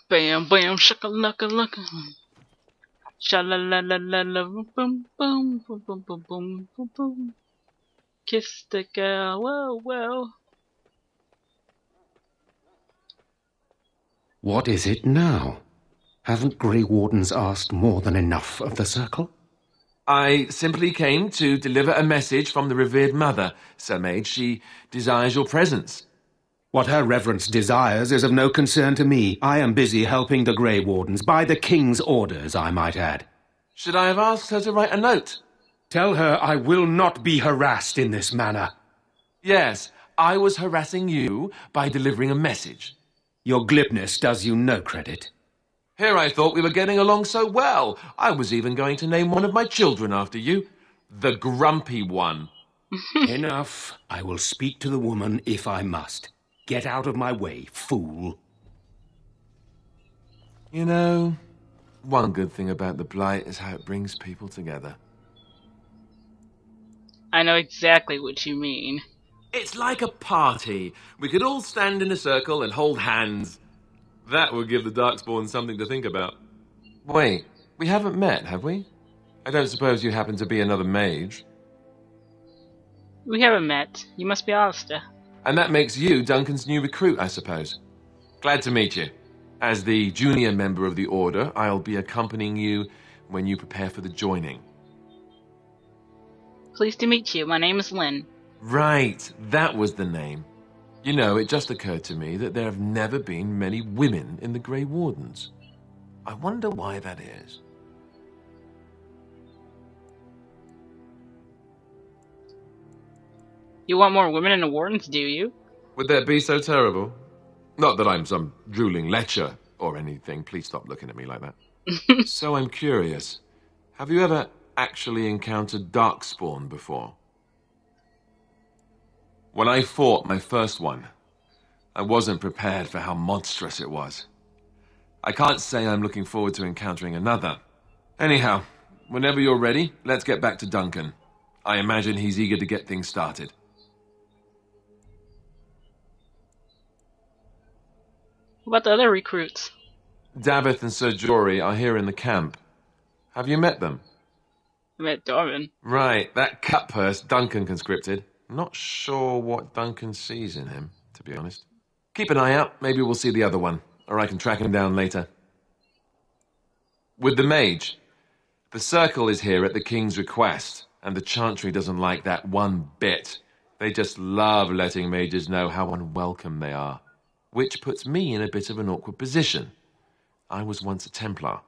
Bam, bam, shakalaka laka. Shalalala, boom, boom, boom, boom, boom, boom, boom, boom. Kiss the girl, whoa, whoa. What is it now? Haven't Grey Wardens asked more than enough of the circle? I simply came to deliver a message from the revered mother, Sir Mage. She desires your presence. What her reverence desires is of no concern to me. I am busy helping the Grey Wardens, by the King's orders, I might add. Should I have asked her to write a note? Tell her I will not be harassed in this manner. Yes, I was harassing you by delivering a message. Your glibness does you no credit. Here I thought we were getting along so well. I was even going to name one of my children after you. The Grumpy One. Enough. I will speak to the woman if I must. Get out of my way, fool. You know, one good thing about the Blight is how it brings people together. I know exactly what you mean. It's like a party. We could all stand in a circle and hold hands. That would give the Darkspawn something to think about. Wait, we haven't met, have we? I don't suppose you happen to be another mage. We haven't met. You must be Alistair. And that makes you Duncan's new recruit, I suppose. Glad to meet you. As the junior member of the Order, I'll be accompanying you when you prepare for the joining. Pleased to meet you. My name is Lynn. Right, that was the name. You know, it just occurred to me that there have never been many women in the Grey Wardens. I wonder why that is. You want more women in the Wardens, do you? Would that be so terrible? Not that I'm some drooling lecher or anything. Please stop looking at me like that. So I'm curious. Have you ever actually encountered Darkspawn before? When I fought my first one, I wasn't prepared for how monstrous it was. I can't say I'm looking forward to encountering another. Anyhow, whenever you're ready, let's get back to Duncan. I imagine he's eager to get things started. What about the other recruits? Davith and Sir Jory are here in the camp. Have you met them? I met Darwin. Right, that cutpurse Duncan conscripted. Not sure what Duncan sees in him, to be honest. Keep an eye out, maybe we'll see the other one, or I can track him down later. With the Mage, the Circle is here at the King's request, and the Chantry doesn't like that one bit. They just love letting mages know how unwelcome they are, which puts me in a bit of an awkward position. I was once a Templar.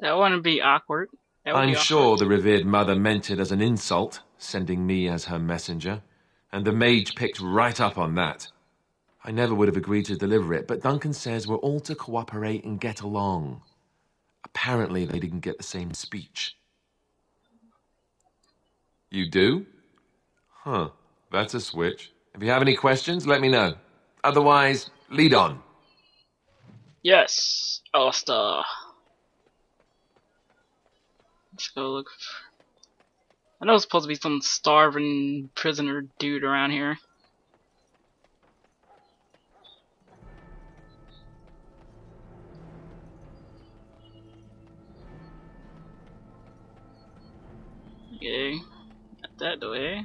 That wouldn't be awkward. I'm sure the revered mother meant it as an insult, sending me as her messenger, and the Mage picked right up on that. I never would have agreed to deliver it, but Duncan says we're all to cooperate and get along. Apparently they didn't get the same speech. You do? Huh, that's a switch. If you have any questions, let me know. Otherwise, lead on. Yes, Alistair. Let's go look. I know it's supposed to be some starving prisoner dude around here. Okay, not that way.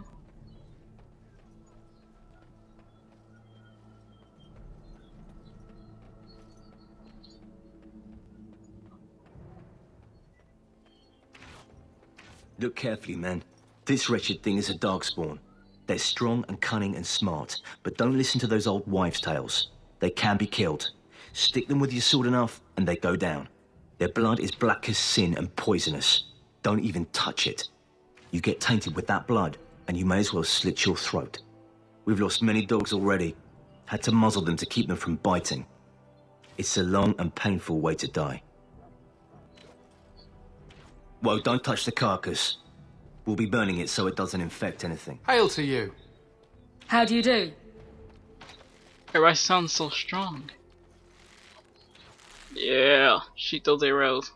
Look carefully, man. This wretched thing is a Darkspawn. They're strong and cunning and smart, but don't listen to those old wives' tales. They can be killed. Stick them with your sword enough, and they go down. Their blood is black as sin and poisonous. Don't even touch it. You get tainted with that blood, and you may as well slit your throat. We've lost many dogs already. Had to muzzle them to keep them from biting. It's a long and painful way to die. Whoa, don't touch the carcass. We'll be burning it so it doesn't infect anything. Hail to you. How do you do? Everybody sounds so strong. Yeah, shoot those arrows.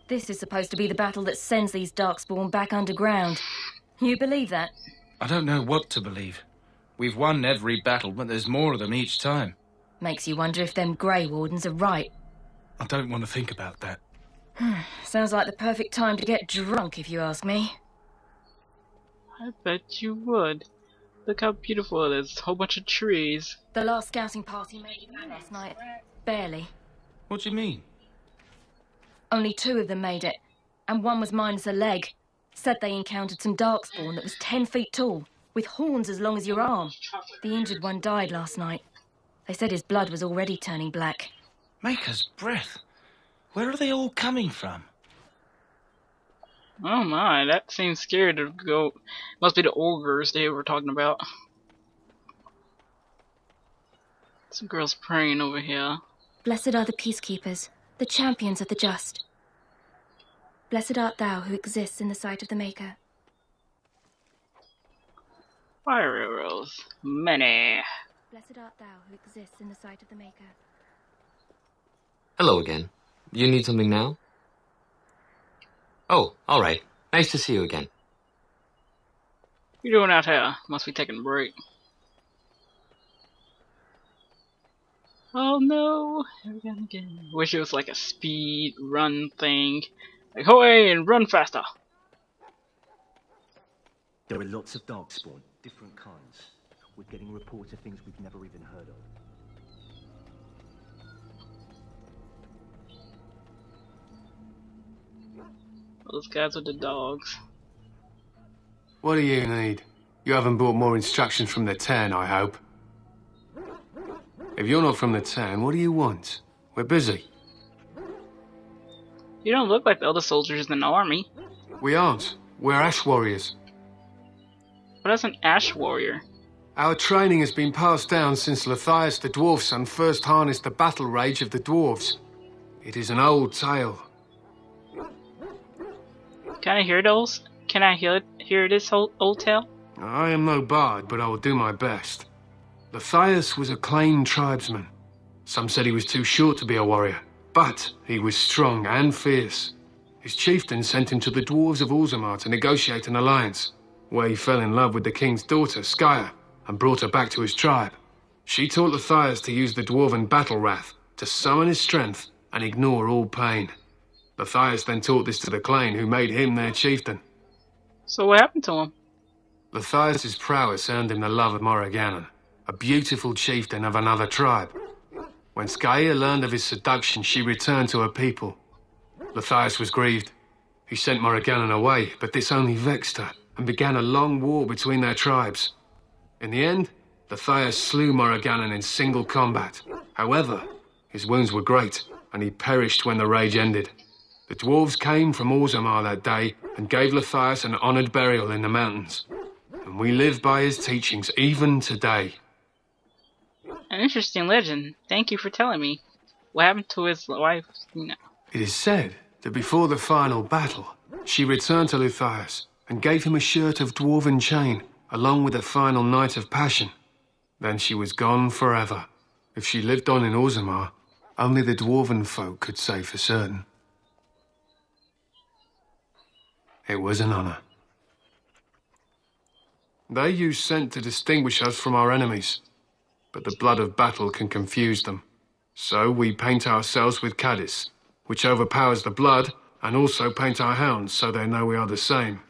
This is supposed to be the battle that sends these Darkspawn back underground. You believe that? I don't know what to believe. We've won every battle, but there's more of them each time. Makes you wonder if them Grey Wardens are right. I don't want to think about that. Sounds like the perfect time to get drunk, if you ask me. I bet you would. Look how beautiful it is. A whole bunch of trees. The last scouting party made it last night. Barely. What do you mean? Only 2 of them made it, and one was minus a leg. Said they encountered some Darkspawn that was 10 feet tall, with horns as long as your arm. The injured one died last night. They said his blood was already turning black. Maker's breath. Where are they all coming from? Oh my, that seems scary to go. Must be the ogres they were talking about. Some girls praying over here. Blessed are the peacekeepers, the champions of the just. Blessed art thou who exists in the sight of the Maker. Fire arrows. Many. Blessed art thou who exists in the sight of the Maker. Hello again. You need something now? Oh, alright. Nice to see you again. What you doing out here? Must be taking a break. Oh no! Again. Wish it was like a speed run thing. Like, hooray, and run faster! There are lots of Darkspawn, different kinds. We're getting reports of things we've never even heard of. Those guys with the dogs. What do you need? You haven't brought more instructions from the town, I hope. If you're not from the town, what do you want? We're busy. You don't look like the other soldiers in the army. We aren't. We're Ash Warriors. What is an Ash Warrior? Our training has been passed down since Lathias the Dwarf Son first harnessed the battle rage of the dwarves. It is an old tale. Can I hear those? Can I hear this whole old tale? I am no bard, but I will do my best. Lathias was a claimed tribesman. Some said he was too short to be a warrior, but he was strong and fierce. His chieftain sent him to the dwarves of Orzammar to negotiate an alliance, where he fell in love with the king's daughter, Skya, and brought her back to his tribe. She taught Lathias to use the dwarven battle wrath to summon his strength and ignore all pain. Lathias then taught this to the Clane, who made him their chieftain. So what happened to him? Lathias' prowess earned him the love of Morrigannon, a beautiful chieftain of another tribe. When Skya learned of his seduction, she returned to her people. Lathias was grieved. He sent Morrigannon away, but this only vexed her, and began a long war between their tribes. In the end, Lathias slew Morrigannon in single combat. However, his wounds were great, and he perished when the rage ended. The dwarves came from Orzammar that day and gave Lathias an honoured burial in the mountains. And we live by his teachings even today. An interesting legend. Thank you for telling me. What happened to his wife? No. It is said that before the final battle, she returned to Lathias and gave him a shirt of dwarven chain, along with a final night of passion. Then she was gone forever. If she lived on in Orzammar, only the dwarven folk could say for certain. It was an honour. They use scent to distinguish us from our enemies, but the blood of battle can confuse them. So we paint ourselves with caddis, which overpowers the blood, and also paint our hounds so they know we are the same.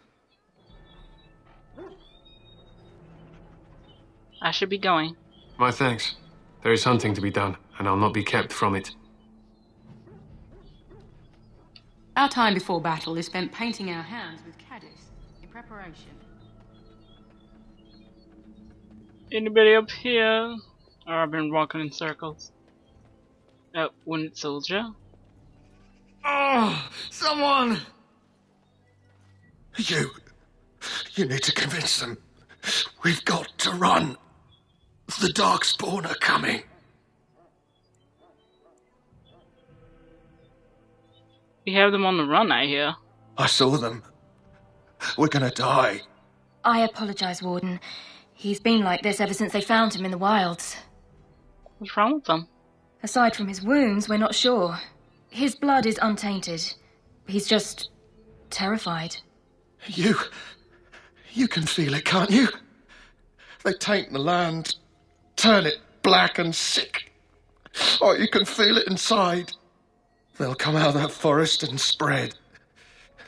I should be going. My thanks. There is hunting to be done, and I'll not be kept from it. Our time before battle is spent painting our hands with caddis in preparation. Anybody up here? Or I've been walking in circles. Wounded soldier. Oh, someone! You need to convince them. We've got to run. The Darkspawn are coming. We have them on the run, I hear. I saw them. We're gonna die. I apologize, Warden. He's been like this ever since they found him in the wilds. What's wrong with them? Aside from his wounds, we're not sure. His blood is untainted. He's just terrified. You can feel it, can't you? They taint the land, turn it black and sick. Oh, you can feel it inside. They'll come out of that forest and spread.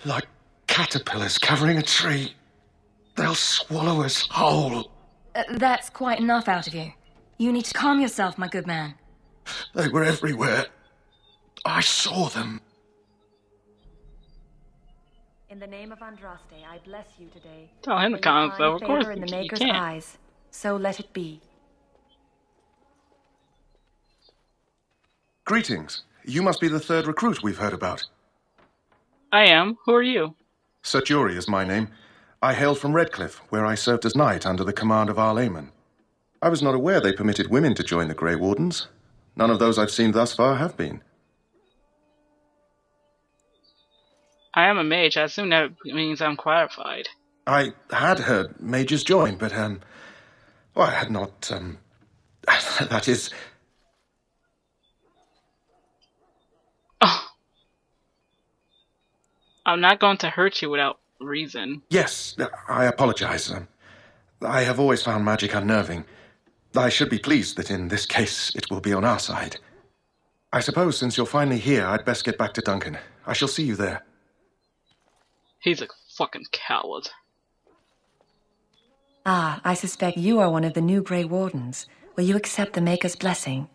Like caterpillars covering a tree. They'll swallow us whole. That's quite enough out of you. You need to calm yourself, my good man. They were everywhere. I saw them. In the name of Andraste, I bless you today. Tell him to calm himself, of course In the you Maker's can't. eyes, so let it be. Greetings. You must be the third recruit we've heard about. I am. Who are you? Sir Jury is my name. I hail from Redcliffe, where I served as knight under the command of Arlaman. I was not aware they permitted women to join the Grey Wardens. None of those I've seen thus far have been. I am a mage. I assume that means I'm qualified. I had heard mages join, but, well, I had not, that is... Oh. I'm not going to hurt you without reason. Yes, I apologize. I have always found magic unnerving. I should be pleased that in this case it will be on our side. I suppose since you're finally here, I'd best get back to Duncan. I shall see you there. He's a fucking coward. Ah, I suspect you are one of the new Grey Wardens. Will you accept the Maker's blessing?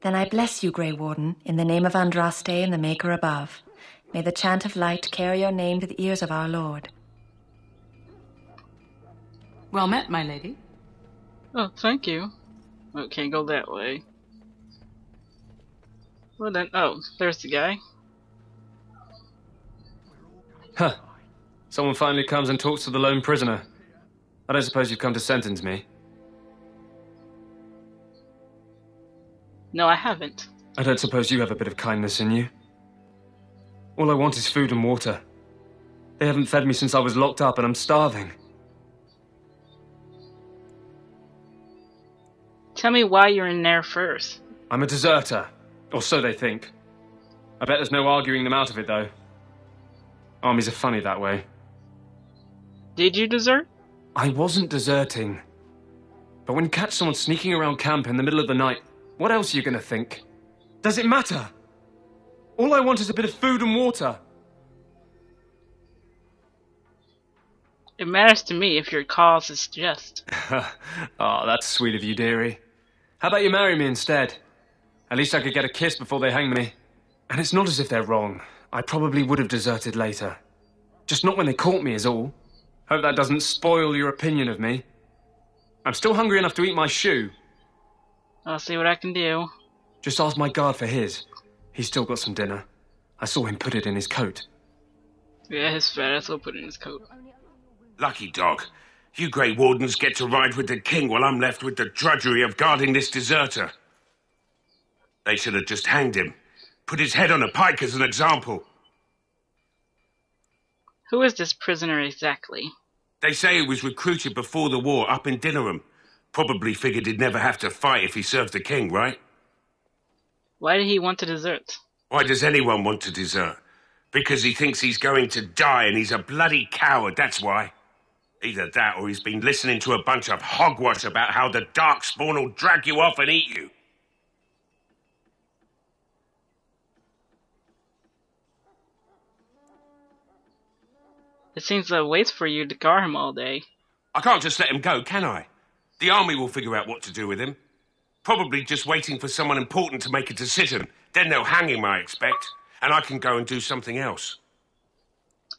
Then I bless you, Grey Warden, in the name of Andraste and the Maker above. May the chant of light carry your name to the ears of our Lord. Well met, my lady. Oh, thank you. Oh, can't go that way. Well then, oh, there's the guy. Huh. Someone finally comes and talks to the lone prisoner. I don't suppose you've come to sentence me. No, I haven't. I don't suppose you have a bit of kindness in you. All I want is food and water. They haven't fed me since I was locked up and I'm starving. Tell me why you're in there first. I'm a deserter. Or so they think. I bet there's no arguing them out of it, though. Armies are funny that way. Did you desert? I wasn't deserting. But when you catch someone sneaking around camp in the middle of the night, what else are you going to think? Does it matter? All I want is a bit of food and water. It matters to me if your cause is just. Oh, that's sweet of you, dearie. How about you marry me instead? At least I could get a kiss before they hang me. And it's not as if they're wrong. I probably would have deserted later. Just not when they caught me is all. Hope that doesn't spoil your opinion of me. I'm still hungry enough to eat my shoe. I'll see what I can do. Just ask my guard for his. He's still got some dinner. I saw him put it in his coat. Yeah, his fat ass will put it in his coat. Lucky dog. You Grey Wardens get to ride with the king while I'm left with the drudgery of guarding this deserter. They should have just hanged him. Put his head on a pike as an example. Who is this prisoner exactly? They say he was recruited before the war up in Dinnerham. Probably figured he'd never have to fight if he served the king, right? Why did he want to desert? Why does anyone want to desert? Because he thinks he's going to die and he's a bloody coward, that's why. Either that or he's been listening to a bunch of hogwash about how the Darkspawn will drag you off and eat you. It seems that waits for you to guard him all day. I can't just let him go, can I? The army will figure out what to do with him. Probably just waiting for someone important to make a decision. Then they'll hang him, I expect. And I can go and do something else.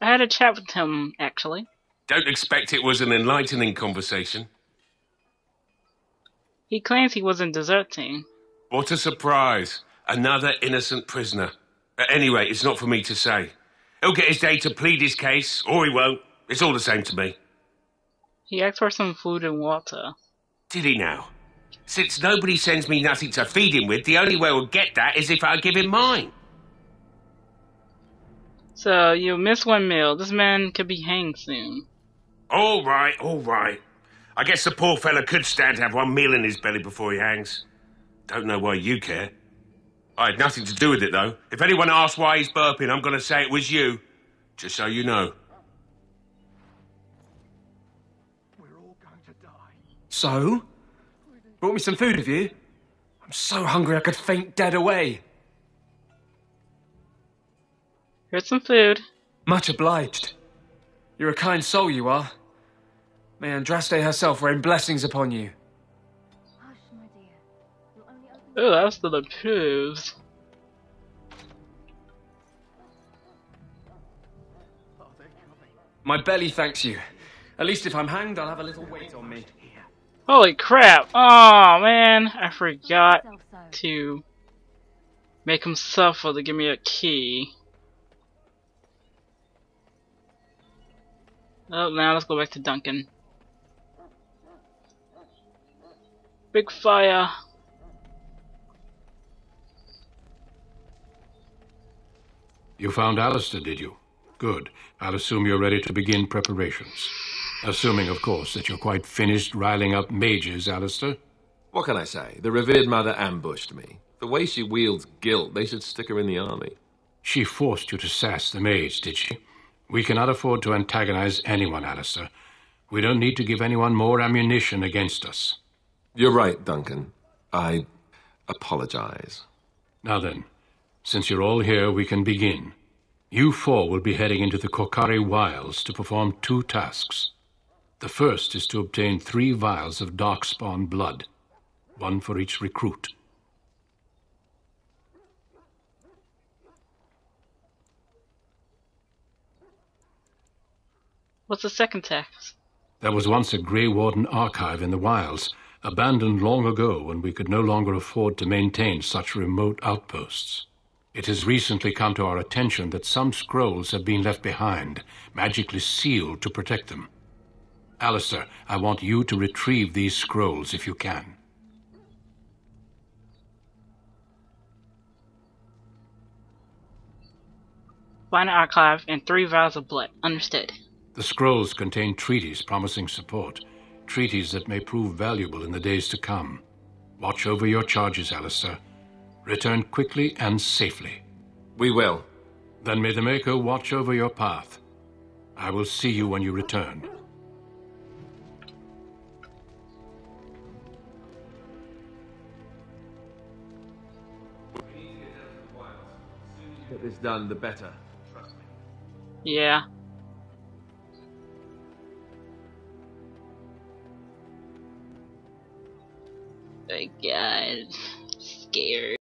I had a chat with him, actually. Don't expect it was an enlightening conversation. He claims he wasn't deserting. What a surprise. Another innocent prisoner. Anyway, it's not for me to say. He'll get his day to plead his case, or he won't. It's all the same to me. He asked for some food and water. Did he now? Since nobody sends me nothing to feed him with, the only way we'll get that is if I give him mine. So, you miss one meal. This man could be hanged soon. All right, all right. I guess the poor fella could stand to have one meal in his belly before he hangs. Don't know why you care. I had nothing to do with it, though. If anyone asks why he's burping, I'm going to say it was you. Just so you know. So? Brought me some food, have you? I'm so hungry I could faint dead away. Here's some food. Much obliged. You're a kind soul, you are. May Andraste herself rain blessings upon you. Oh, that's the proofs. My belly thanks you. At least if I'm hanged, I'll have a little weight on me. Holy crap! Oh man, I forgot to make him suffer to give me a key. Oh, now let's go back to Duncan. Big fire. You found Alistair, did you? Good. I'll assume you're ready to begin preparations. Assuming, of course, that you're quite finished riling up mages, Alistair. What can I say? The revered mother ambushed me. The way she wields guilt, they should stick her in the army. She forced you to sass the mage, did she? We cannot afford to antagonize anyone, Alistair. We don't need to give anyone more ammunition against us. You're right, Duncan. I apologize. Now then, since you're all here, we can begin. You four will be heading into the Kokari Wilds to perform 2 tasks. The first is to obtain 3 vials of Darkspawn blood, 1 for each recruit. What's the second task? There was once a Grey Warden archive in the wilds, abandoned long ago when we could no longer afford to maintain such remote outposts. It has recently come to our attention that some scrolls have been left behind, magically sealed to protect them. Alistair, I want you to retrieve these scrolls if you can. Find an archive and 3 vials of blood. Understood. The scrolls contain treaties promising support, treaties that may prove valuable in the days to come. Watch over your charges, Alistair. Return quickly and safely. We will. Then may the Maker watch over your path. I will see you when you return. Get this done, the better. Trust me. Yeah. Oh God. Scared.